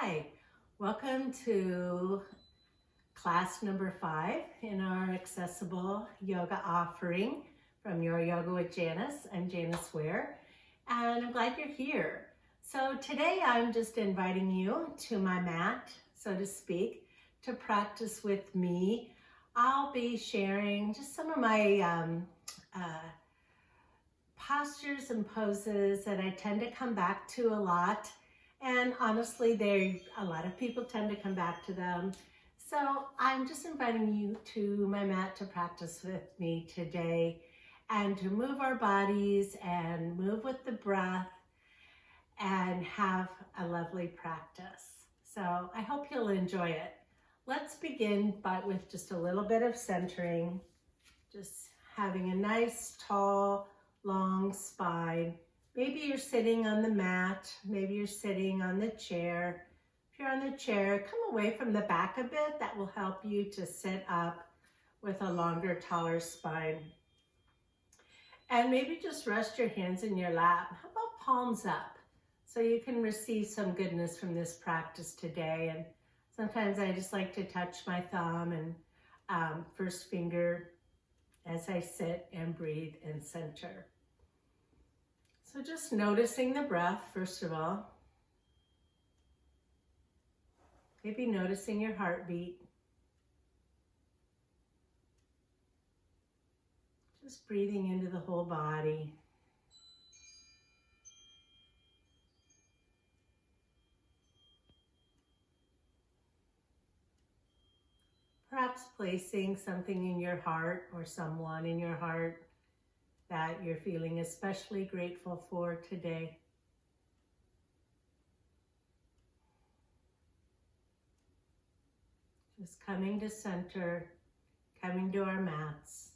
Hi, welcome to class number 5 in our accessible yoga offering from Your Yoga with Janice. I'm Janice Ware, and I'm glad you're here. So today I'm just inviting you to my mat, so to speak, to practice with me. I'll be sharing just some of my postures and poses that I tend to come back to a lot. And honestly, a lot of people tend to come back to them. So I'm just inviting you to my mat to practice with me today and to move our bodies and move with the breath and have a lovely practice. So I hope you'll enjoy it. Let's begin with just a little bit of centering, just having a nice, tall, long spine. Maybe you're sitting on the mat, maybe you're sitting on the chair. If you're on the chair, come away from the back a bit. That will help you to sit up with a longer, taller spine. And maybe just rest your hands in your lap. How about palms up? So you can receive some goodness from this practice today. And sometimes I just like to touch my thumb and first finger as I sit and breathe and center. So just noticing the breath, first of all. Maybe noticing your heartbeat. Just breathing into the whole body. Perhaps placing something in your heart or someone in your heart that you're feeling especially grateful for today. Just coming to center, coming to our mats.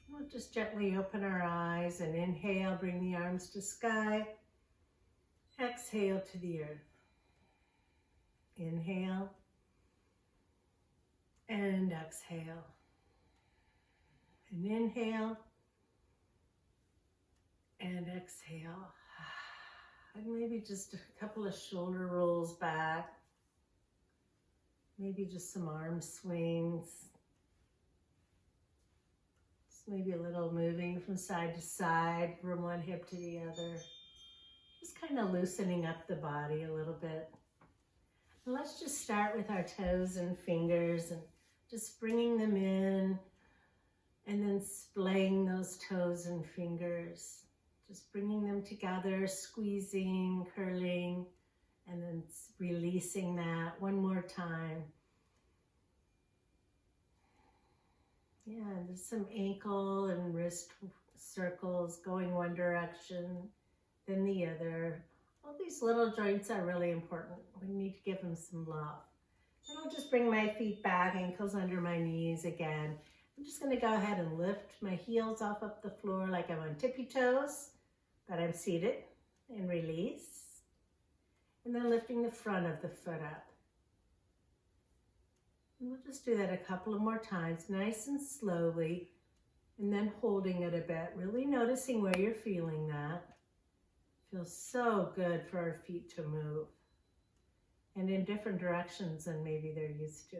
We'll just gently open our eyes and inhale, bring the arms to sky. Exhale to the earth. Inhale and exhale. And inhale and exhale. And maybe just a couple of shoulder rolls back. Maybe just some arm swings. Just maybe a little moving from side to side, from one hip to the other. Just kind of loosening up the body a little bit. And let's just start with our toes and fingers and just bringing them in and then splaying those toes and fingers. Just bringing them together, squeezing, curling, and then releasing that one more time. Yeah, there's some ankle and wrist circles going one direction, then the other. All these little joints are really important. We need to give them some love. And I'll just bring my feet back, ankles under my knees again. I'm just going to go ahead and lift my heels off up the floor like I'm on tippy toes, but I'm seated, and release. And then lifting the front of the foot up. And we'll just do that a couple of more times, nice and slowly, and then holding it a bit, really noticing where you're feeling that. Feels so good for our feet to move, and in different directions than maybe they're used to.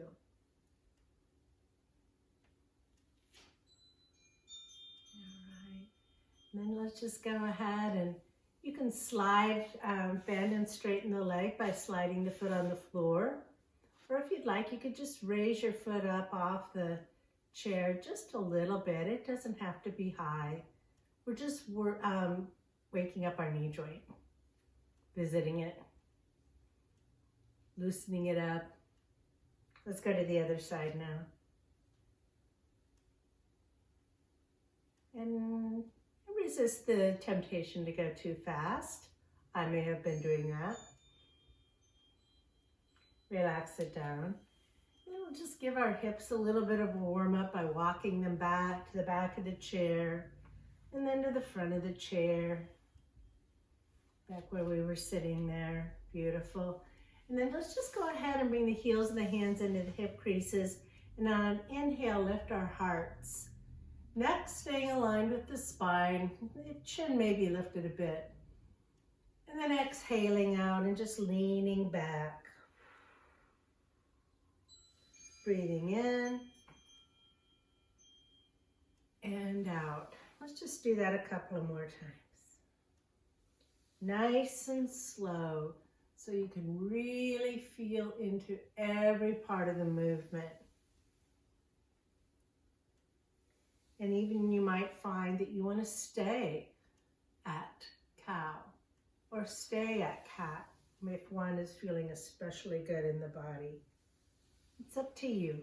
And then let's just go ahead and you can slide, bend and straighten the leg by sliding the foot on the floor. Or if you'd like, you could just raise your foot up off the chair just a little bit. It doesn't have to be high. We're just waking up our knee joint, visiting it, loosening it up. Let's go to the other side now. And resist the temptation to go too fast. I may have been doing that. Relax it down. And we'll just give our hips a little bit of a warm up by walking them back to the back of the chair and then to the front of the chair. Back where we were sitting there. Beautiful. And then let's just go ahead and bring the heels of the hands into the hip creases And on an inhale, lift our hearts. Neck staying aligned with the spine, the chin may be lifted a bit. And then exhaling out and just leaning back. Breathing in and out. Let's just do that a couple of more times. Nice and slow, so you can really feel into every part of the movement. And even you might find that you want to stay at cow or stay at cat if one is feeling especially good in the body. It's up to you.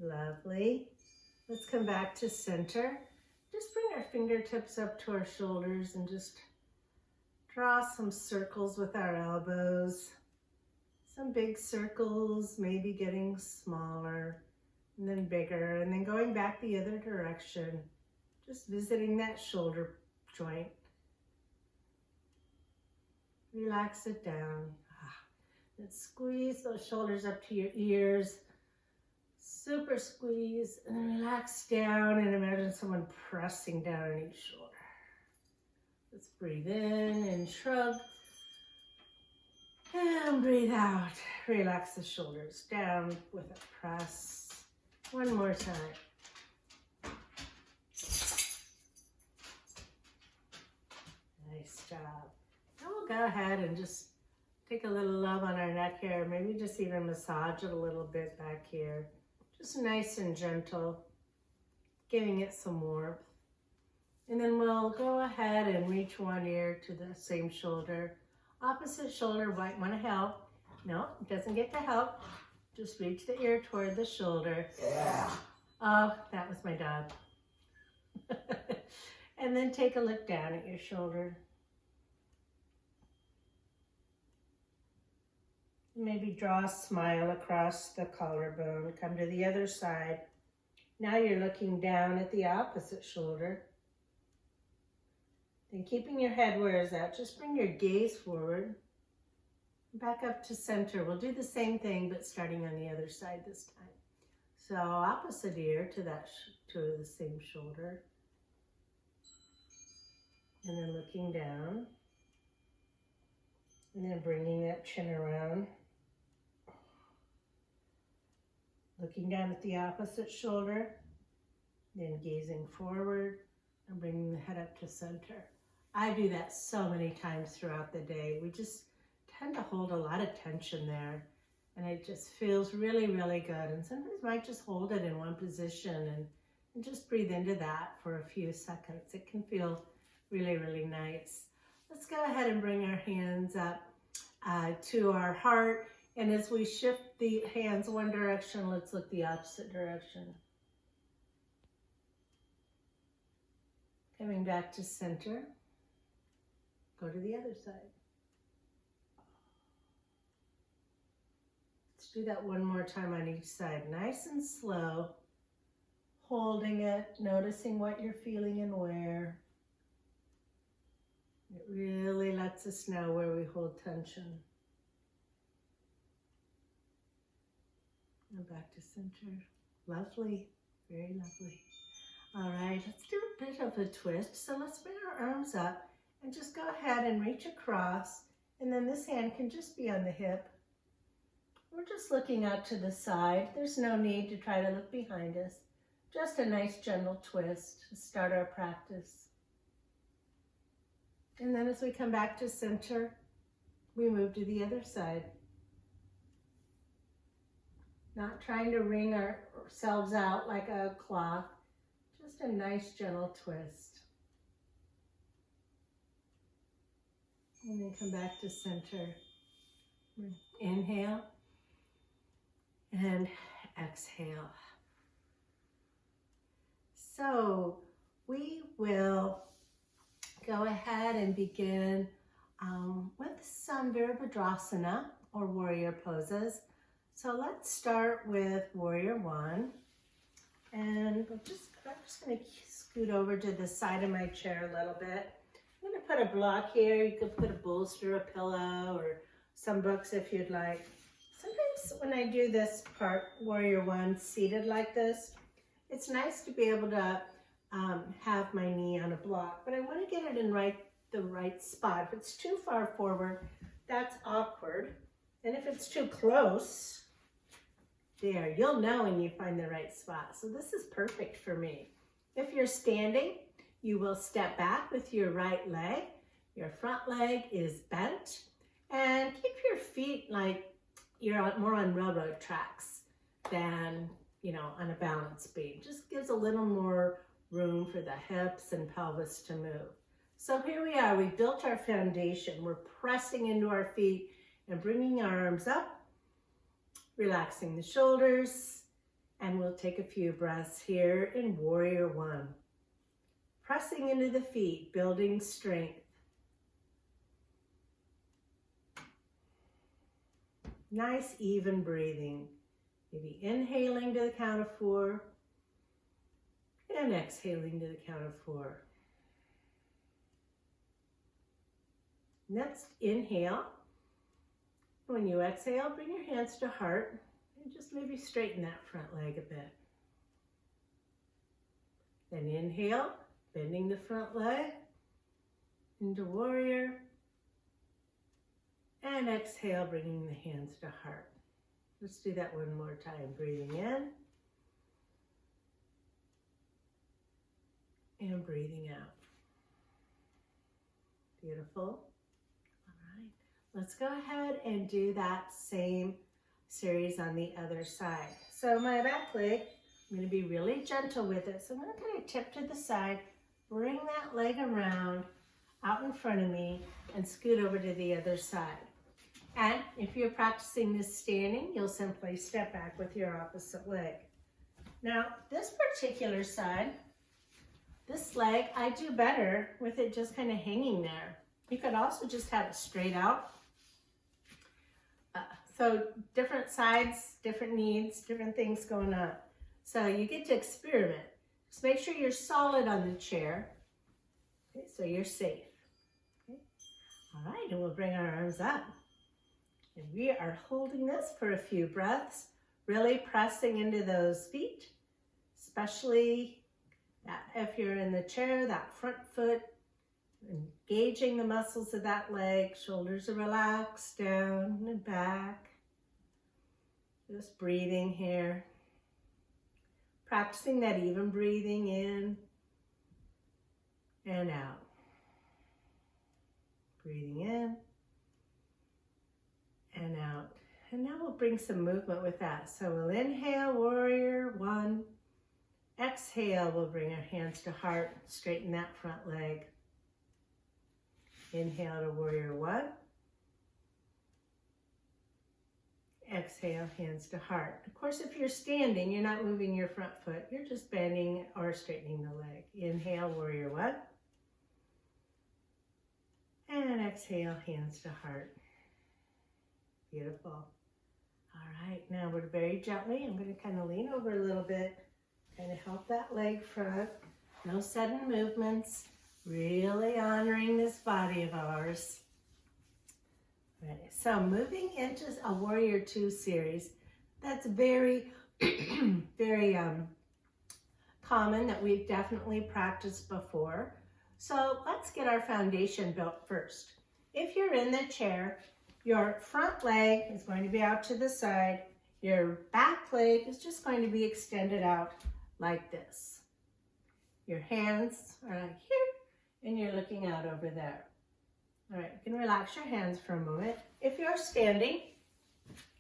Lovely. Let's come back to center. Just bring our fingertips up to our shoulders and just draw some circles with our elbows. Some big circles, maybe getting smaller and then bigger, and then going back the other direction. Just visiting that shoulder joint. Relax it down. And squeeze those shoulders up to your ears. Super squeeze and then relax down and imagine someone pressing down on each shoulder. Let's breathe in and shrug. And breathe out. Relax the shoulders down with a press. One more time. Nice job. Now we'll go ahead and just take a little love on our neck here. Maybe just even massage it a little bit back here. Just nice and gentle, giving it some warmth. And then we'll go ahead and reach one ear to the same shoulder. Opposite shoulder might want to help. No, it doesn't get to help. Just reach the ear toward the shoulder. Yeah. Oh, that was my dog. And then take a look down at your shoulder. Maybe draw a smile across the collarbone. Come to the other side. Now you're looking down at the opposite shoulder. Then keeping your head where it's at, just bring your gaze forward. Back up to center. We'll do the same thing, but starting on the other side this time. So opposite ear to that to the same shoulder. And then looking down. And then bringing that chin around. Looking down at the opposite shoulder, then gazing forward and bringing the head up to center. I do that so many times throughout the day. We just tend to hold a lot of tension there, and it just feels really, really good. And sometimes you might just hold it in one position and just breathe into that for a few seconds. It can feel really, really nice. Let's go ahead and bring our hands up to our heart. And as we shift the hands one direction, let's look the opposite direction. Coming back to center. Go to the other side. Let's do that one more time on each side. Nice and slow. Holding it, noticing what you're feeling and where. It really lets us know where we hold tension. And back to center. Lovely, very lovely. All right, let's do a bit of a twist. So let's bring our arms up and just go ahead and reach across. And then this hand can just be on the hip. We're just looking out to the side. There's no need to try to look behind us. Just a nice gentle twist to start our practice. And then as we come back to center, we move to the other side. Not trying to wring ourselves out like a cloth, just a nice gentle twist. And then come back to center. Inhale and exhale. So we will go ahead and begin with some Virabhadrasana or warrior poses. So let's start with warrior one. And I'm just going to scoot over to the side of my chair a little bit. I'm going to put a block here. You could put a bolster, a pillow, or some books if you'd like. Sometimes when I do this part, Warrior One, seated like this, it's nice to be able to have my knee on a block, but I want to get it in the right spot. If it's too far forward, that's awkward. And if it's too close, there, you'll know when you find the right spot. So this is perfect for me. If you're standing, you will step back with your right leg. Your front leg is bent. And keep your feet like you're more on railroad tracks than, you know, on a balance beam. Just gives a little more room for the hips and pelvis to move. So here we are. We built our foundation. We're pressing into our feet and bringing our arms up, relaxing the shoulders, and we'll take a few breaths here in Warrior One. Pressing into the feet, building strength. Nice, even breathing. Maybe inhaling to the count of 4 and exhaling to the count of 4. Next, inhale. When you exhale, bring your hands to heart and just maybe straighten that front leg a bit. Then inhale, bending the front leg into warrior. And exhale, bringing the hands to heart. Let's do that one more time. Breathing in and breathing out. Beautiful. All right. Let's go ahead and do that same series on the other side. So my back leg, I'm going to be really gentle with it. So I'm going to kind of tip to the side, bring that leg around out in front of me and scoot over to the other side. And if you're practicing this standing, you'll simply step back with your opposite leg. Now, this particular side, this leg, I do better with it just kind of hanging there. You could also just have it straight out. So different sides, different needs, different things going on. So you get to experiment. Just make sure you're solid on the chair, okay, so you're safe. Okay. All right, and we'll bring our arms up. And we are holding this for a few breaths, really pressing into those feet, especially if you're in the chair, that front foot, engaging the muscles of that leg, shoulders are relaxed, down and back. Just breathing here. Practicing that even breathing in and out. Breathing in and out. And now we'll bring some movement with that. So we'll inhale, warrior one. Exhale, we'll bring our hands to heart, straighten that front leg. Inhale to warrior one. Exhale, hands to heart. Of course, if you're standing, you're not moving your front foot. You're just bending or straightening the leg. Inhale, warrior one. And exhale, hands to heart. Beautiful. All right, now we're very gently. I'm going to kind of lean over a little bit, kind of help that leg front. No sudden movements. Really honoring this body of ours. Right, so moving into a Warrior Two series, that's very, very common that we've definitely practiced before. So let's get our foundation built first. If you're in the chair, your front leg is going to be out to the side. Your back leg is just going to be extended out like this. Your hands are like here, and you're looking out over there. All right, you can relax your hands for a moment. If you're standing,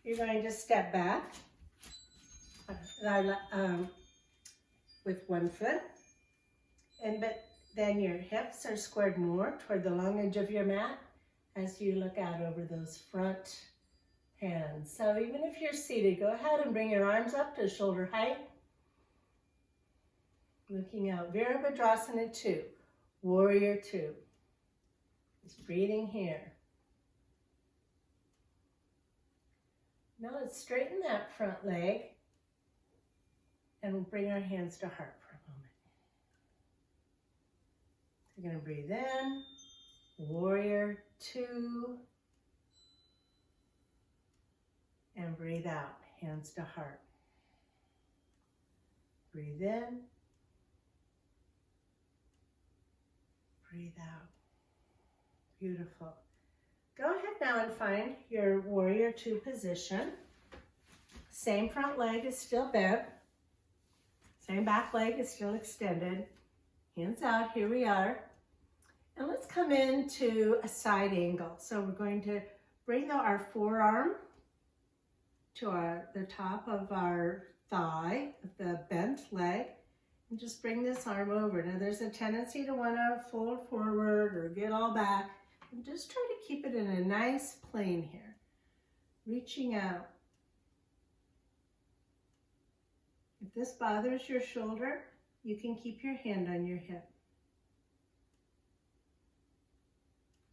you're going to step back with one foot, but then your hips are squared more toward the long edge of your mat as you look out over those front hands. So even if you're seated, go ahead and bring your arms up to shoulder height. Looking out, Virabhadrasana 2, Warrior 2. Just breathing here. Now let's straighten that front leg and we'll bring our hands to heart for a moment. You're going to breathe in, Warrior 2, And breathe out, hands to heart. Breathe in. Breathe out. Beautiful. Go ahead now and find your warrior two position. Same front leg is still bent. Same back leg is still extended. Hands out, here we are. And let's come into a side angle. So we're going to bring our forearm to the top of our thigh, the bent leg, and just bring this arm over. Now there's a tendency to want to fold forward or get all back. And just try to keep it in a nice plane here. Reaching out. If this bothers your shoulder, you can keep your hand on your hip.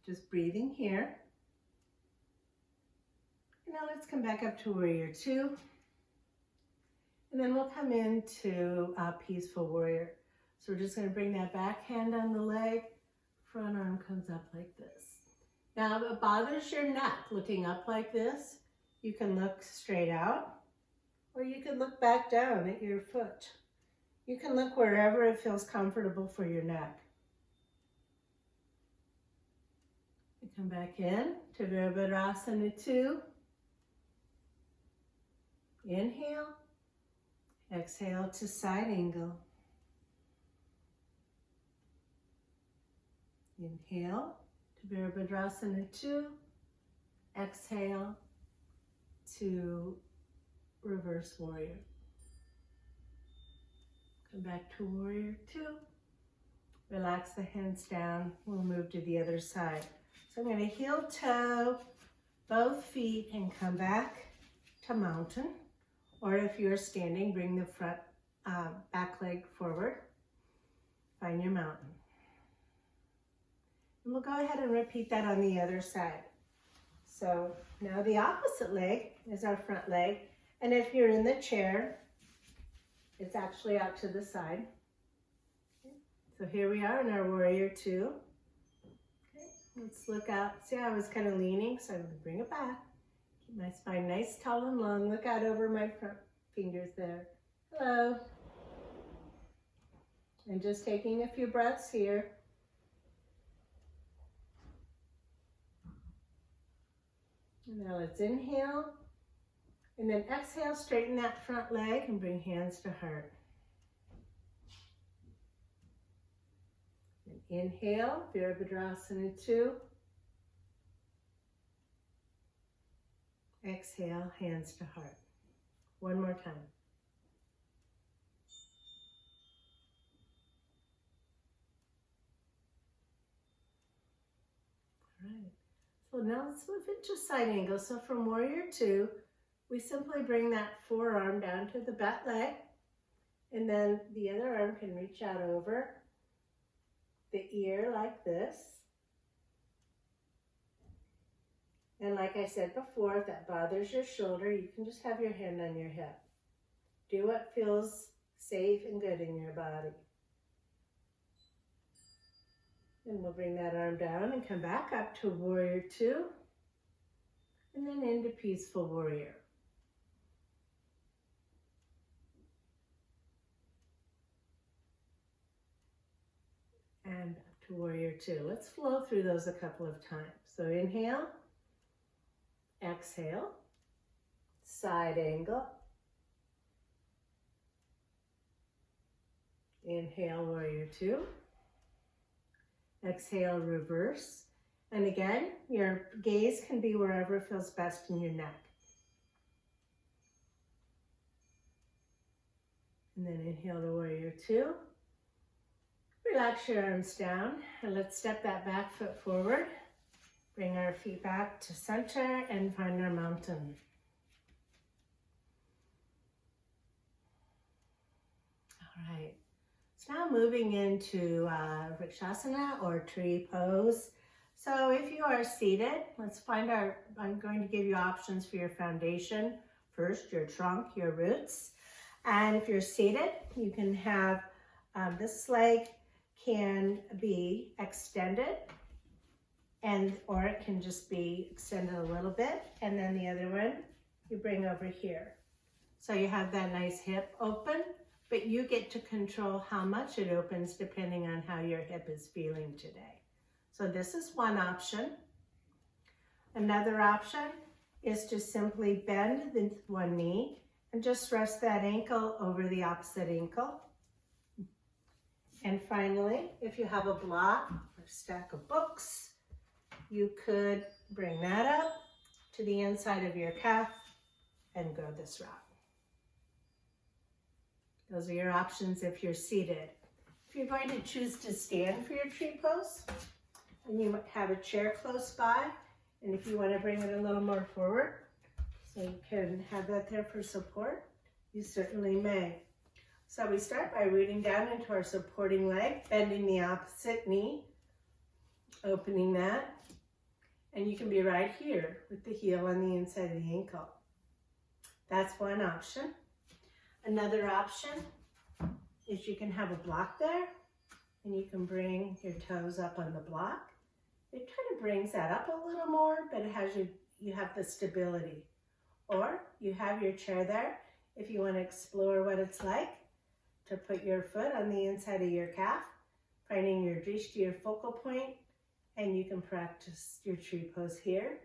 Just breathing here. Now let's come back up to warrior two. And then we'll come into peaceful warrior. So we're just going to bring that back hand on the leg. Front arm comes up like this. Now if it bothers your neck looking up like this, you can look straight out, or you can look back down at your foot. You can look wherever it feels comfortable for your neck. You come back in to Virabhadrasana 2. Inhale, exhale to side angle. Inhale to Virabhadrasana 2. Exhale to reverse warrior. Come back to warrior 2. Relax the hands down. We'll move to the other side. So I'm going to heel toe both feet and come back to mountain. Or if you're standing, bring the front back leg forward. Find your mountain. And we'll go ahead and repeat that on the other side. So now the opposite leg is our front leg. And if you're in the chair, it's actually out to the side. Okay. So here we are in our warrior 2. Okay. Let's look out. See, I was kind of leaning, so I'm going to bring it back. Keep my spine nice, tall, and long. Look out over my front fingers there. Hello. And just taking a few breaths here. And now let's inhale. And then exhale, straighten that front leg and bring hands to heart. And inhale, Virabhadrasana 2. Exhale, hands to heart. One more time. All right. So now let's move into side angle. So from warrior 2, we simply bring that forearm down to the back leg, and then the other arm can reach out over the ear like this. And like I said before, if that bothers your shoulder, you can just have your hand on your hip. Do what feels safe and good in your body. And we'll bring that arm down and come back up to warrior 2, and then into peaceful warrior. And back to warrior 2. Let's flow through those a couple of times. So inhale, exhale, side angle. Inhale, warrior 2. Exhale, reverse. And again, your gaze can be wherever feels best in your neck. And then inhale to warrior 2. Relax your arms down, and let's step that back foot forward. Bring our feet back to center and find our mountain. All right. So now moving into Vrikshasana or tree pose. So if you are seated, let's find I'm going to give you options for your foundation. First, your trunk, your roots. And if you're seated, you can have this leg can be extended, or it can just be extended a little bit, and then the other one you bring over here. So you have that nice hip open, but you get to control how much it opens depending on how your hip is feeling today. So this is one option. Another option is to simply bend the one knee and just rest that ankle over the opposite ankle. And finally, if you have a block or a stack of books, you could bring that up to the inside of your calf and go this route. Those are your options if you're seated. If you're going to choose to stand for your tree pose, and you might have a chair close by, and if you want to bring it a little more forward, so you can have that there for support, you certainly may. So we start by rooting down into our supporting leg, bending the opposite knee, opening that, and you can be right here with the heel on the inside of the ankle. That's one option. Another option is you can have a block there, and you can bring your toes up on the block. It kind of brings that up a little more, but it has you have the stability. Or you have your chair there if you want to explore what it's like to put your foot on the inside of your calf, finding your drishti, your focal point, and you can practice your tree pose here.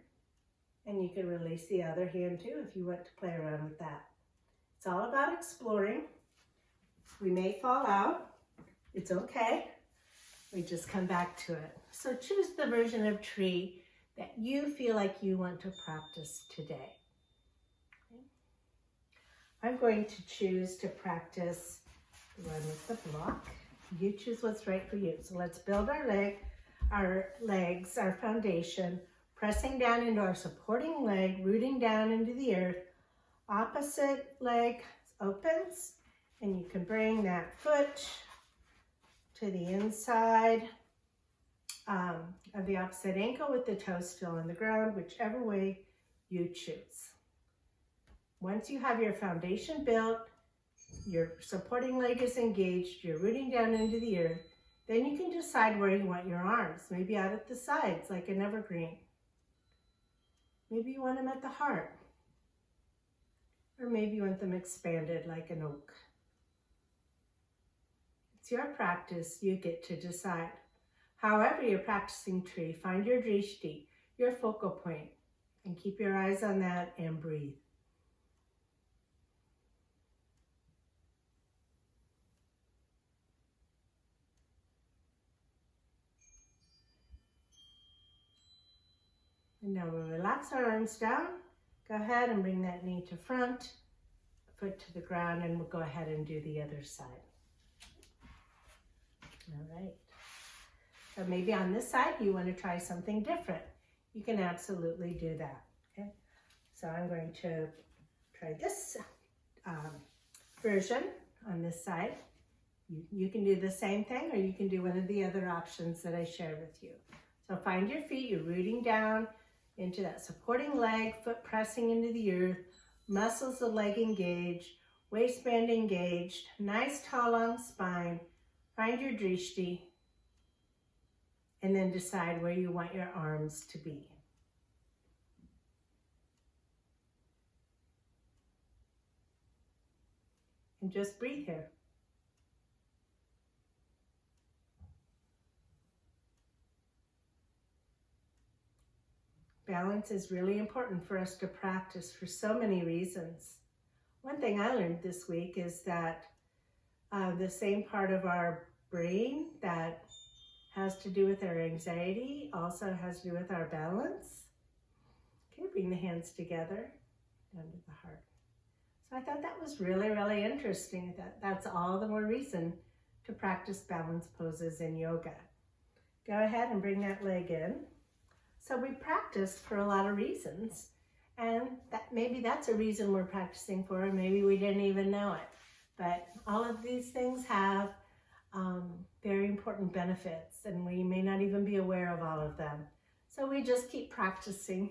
And you can release the other hand too if you want to play around with that. It's all about exploring. We may fall out. It's okay. We just come back to it. So choose the version of tree that you feel like you want to practice today. Okay. I'm going to choose to practice the one with the block. You choose what's right for you. So let's build our legs, our foundation, pressing down into our supporting leg, rooting down into the earth. Opposite leg opens, and you can bring that foot to the inside of the opposite ankle with the toe still on the ground, whichever way you choose. Once you have your foundation built, your supporting leg is engaged, you're rooting down into the earth, then you can decide where you want your arms. Maybe out at the sides like an evergreen. Maybe you want them at the heart. Or maybe you want them expanded like an oak. It's your practice, you get to decide. However you're practicing tree, find your drishti, your focal point, and keep your eyes on that and breathe. And now we'll relax our arms down. Go ahead and bring that knee to front, foot to the ground, and we'll go ahead and do the other side. All right. So maybe on this side you want to try something different. You can absolutely do that. Okay. So I'm going to try this version on this side. You can do the same thing, or you can do one of the other options that I shared with you. So find your feet. You're rooting down into that supporting leg, foot pressing into the earth, muscles of the leg engaged, waistband engaged, nice tall long spine. Find your drishti, and then decide where you want your arms to be. And just breathe here. Balance is really important for us to practice for so many reasons. One thing I learned this week is that the same part of our brain that has to do with our anxiety also has to do with our balance. Okay, bring the hands together down to the heart. So I thought that was really, really interesting. That's all the more reason to practice balance poses in yoga. Go ahead and bring that leg in. So we practiced for a lot of reasons, and maybe that's a reason we're practicing for, or maybe we didn't even know it. But all of these things have very important benefits, and we may not even be aware of all of them. So we just keep practicing,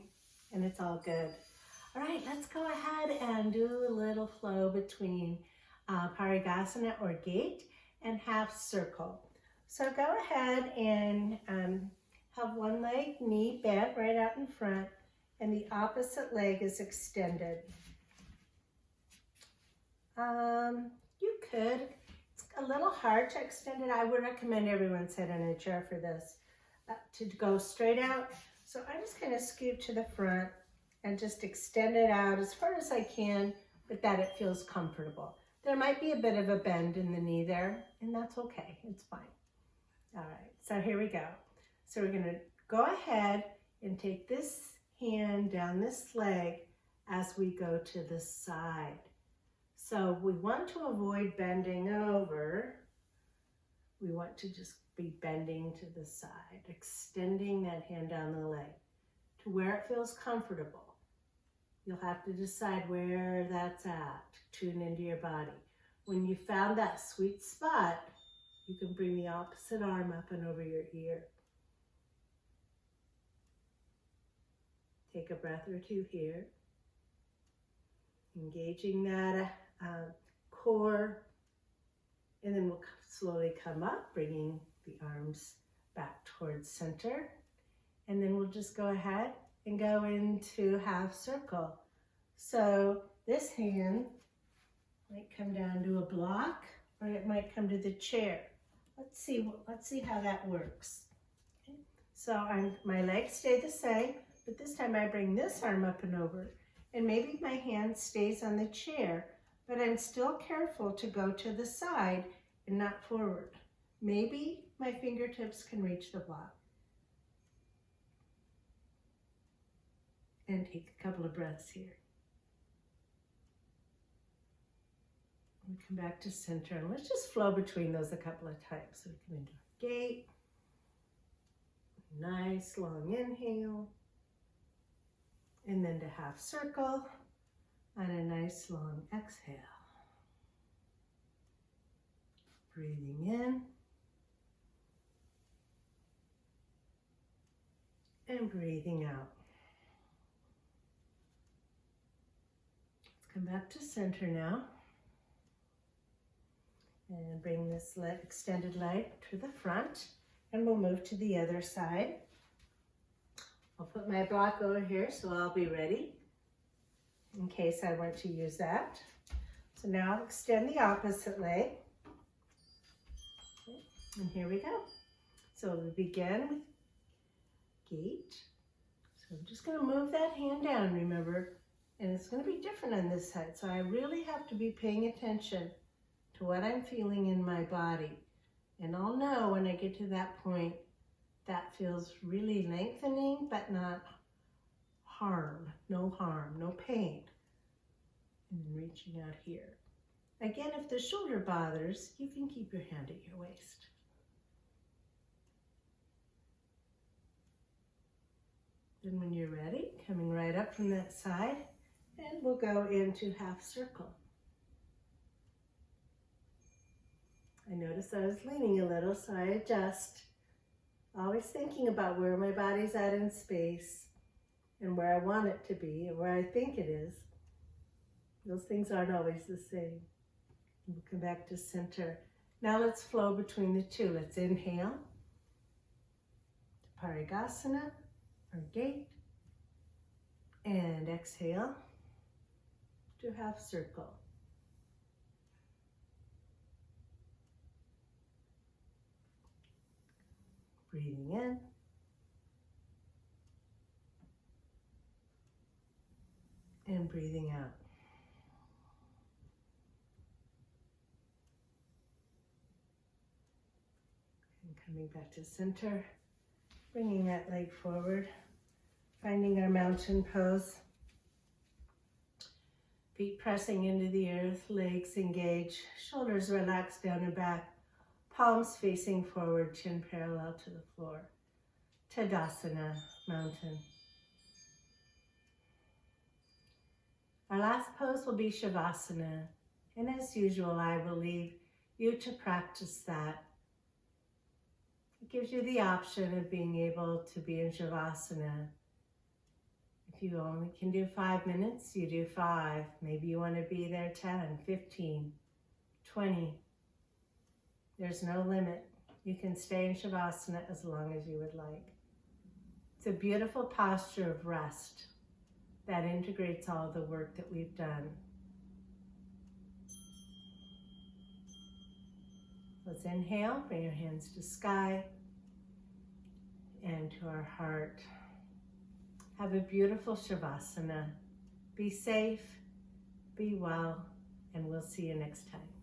and it's all good. All right, let's go ahead and do a little flow between Parigasana or gate and half circle. So go ahead and have one leg, knee bent right out in front, and the opposite leg is extended. You could, it's a little hard to extend it. I would recommend everyone sit in a chair for this, to go straight out. So I just kind of scoot to the front and just extend it out as far as I can, but that it feels comfortable. There might be a bit of a bend in the knee there, and that's okay, it's fine. All right, so here we go. So we're gonna go ahead and take this hand down this leg as we go to the side. So we want to avoid bending over. We want to just be bending to the side, extending that hand down the leg to where it feels comfortable. You'll have to decide where that's at, tune into your body. When you found that sweet spot, you can bring the opposite arm up and over your ear. Take a breath or two here, engaging that core, and then we'll slowly come up, bringing the arms back towards center, and then we'll just go ahead and go into half circle. So this hand might come down to a block, or it might come to the chair. Let's see how that works. Okay. So my legs stay the same, but this time I bring this arm up and over, and maybe my hand stays on the chair, but I'm still careful to go to the side and not forward. Maybe my fingertips can reach the block. And take a couple of breaths here. And come back to center, and let's just flow between those a couple of times. So we come into a gate, nice long inhale, and then to half circle, and a nice long exhale. Breathing in, and breathing out. Let's come back to center now. And bring this extended leg to the front, and we'll move to the other side. I'll put my block over here so I'll be ready in case I want to use that. So now I'll extend the opposite leg. Okay, and here we go. So we begin with gate. So I'm just going to move that hand down, remember, and it's going to be different on this side. So I really have to be paying attention to what I'm feeling in my body. And I'll know when I get to that point that feels really lengthening, but not harm, no pain. And then reaching out here. Again, if the shoulder bothers, you can keep your hand at your waist. Then when you're ready, coming right up from that side, and we'll go into half circle. I noticed I was leaning a little, so I adjust. Always thinking about where my body's at in space and where I want it to be and where I think it is. Those things aren't always the same. We'll come back to center. Now let's flow between the two. Let's inhale to Parigasana, or gate, and exhale to half circle. Breathing in, and breathing out. And coming back to center, bringing that leg forward, finding our mountain pose. Feet pressing into the earth, legs engaged, shoulders relaxed down and back. Palms facing forward, chin parallel to the floor. Tadasana, mountain. Our last pose will be Shavasana. And as usual, I will leave you to practice that. It gives you the option of being able to be in Shavasana. If you only can do 5 minutes, you do 5. Maybe you want to be there 10, 15, 20. There's no limit. You can stay in Shavasana as long as you would like. It's a beautiful posture of rest. that integrates all the work that we've done. Let's inhale, bring your hands to sky and to our heart. Have a beautiful Shavasana. Be safe, be well, and we'll see you next time.